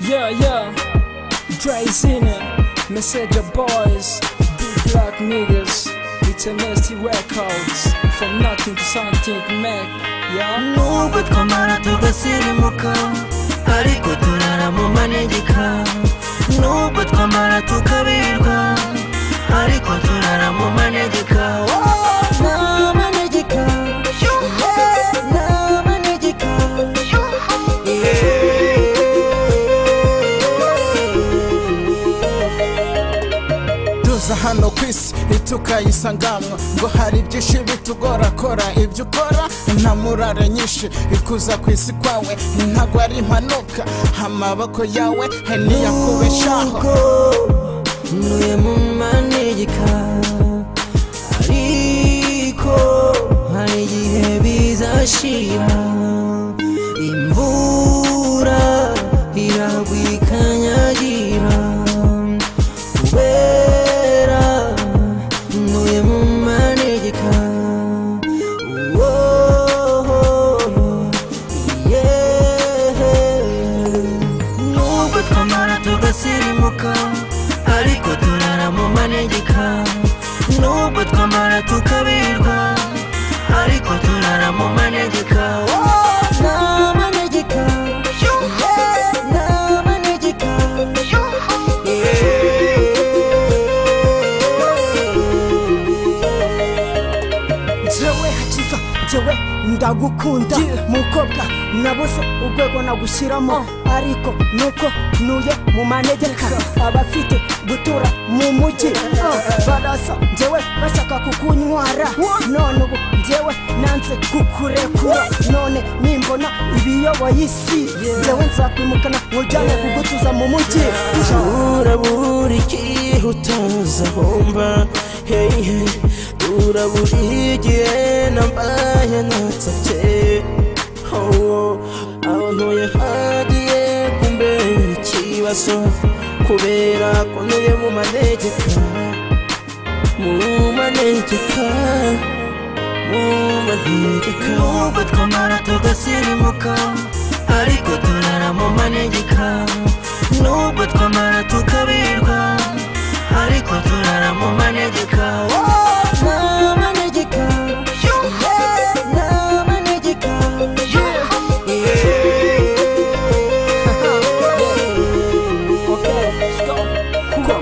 Yeah, Dre's in it, Messenger boys, big black niggas. It's a nasty records, from nothing to something to make. Yeah. Nubwo twamara tugasirimuka ariko turara mu manegeka. Nubwo twamara tukabirwa ariko turara mu manegeka. Na manegeka, na manegeka. Tuza hano kwisi ntitukayisangamo ngo hari byinshi bitugora kora ibyo ukora nta murare nyinshi ikuza kwisi kwawe ntago ari impanuka amaboko yawe ntiyakubeshaho nuye mu manegeka ariko hari igihe bizashira imvura iragwa ikanyagira kubera nuye mu manegeka. Nubwo twamara tugasirimuka ariko turara mu manegeka. Nubwo twamara tukabirwa ariko turara mu manegeka. Na manegeka, na manegeka. Jewe hakiza, jewe ndagukunda mukobwa nabuze urwego nagushyiramo ariko nuko nuye mu manegeka. Abafite gutura mu mujyi barasa njyewe bashaka kukunywara, none ubu njyewe nanze kukurekura. None nimbona ibiyoboye isi njyewe nzakwimukana nkujyane kugutuza mu mujyi. Urabura igihe utaza homba, hey hey. Urabura igihe nambaye natsabye, oh, aho ntuye hagiye kumbera ikibazo kubera ko ntuye mu manegeka. Mu manegeka, mu manegeka. Nubwo twamara tugasirimuka ariko turara mu manegeka. Nubwo twamara tukabirwa ariko turara mu manegeka. Na manegeka, na manegeka.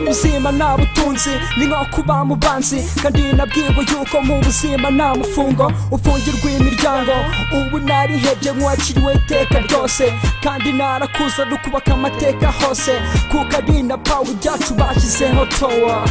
Ubuzima nta butunzi ni nko kuba mu banzi, kandi nabwiwe yuko mu buzima nta mufungo ufungirwa imiryango. Ubu narihebye nkwakiriwe iteka ryose, kandi narakuza rukubaka amateka hose, kuko ari na pawe ibyacu bashyizeho towa.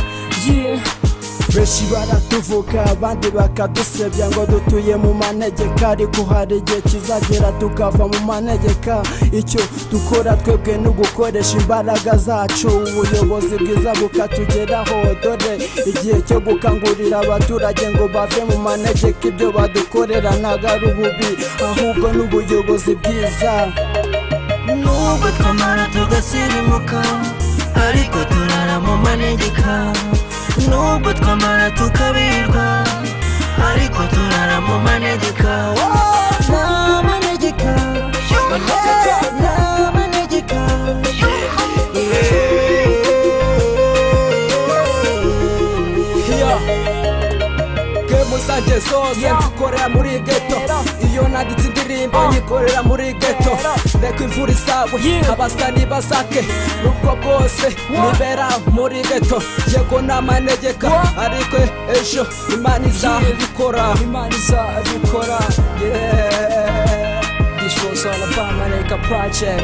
Benshi baratuvuga abandi bakadusebya ngo dutuye mu manegeka, ariko hari igihe kizagera tukava mu manegeka. Icyo dukora twebwe ni ugukoresha imbaraga zacu, ubuyobozi bwiza bukatugeraho. Dore igihe cyo gukangurira abaturage ngo bave mu manegeka. Ibyo badukorera ntago ari ububi ahubwo ni ubuyobozi bwiza. Nubwo twamara tugasirimuka ariko turara mu manegeka. Nubwo twamara tukabirwa ariko turara mu manegeka. Na manegeka, na manegeka. Game zanjye zose nzikorera muri ghetto, iyo nanditse indirimbo nyikorera muri ghetto. Reka imvura izagwe abasani bazake, nubwo bwose nibera muri ghetto. Yego n'amanegeka ariko ejo Imana izabikora, Imana izabikora. Yeah, this was all about Manegeka project.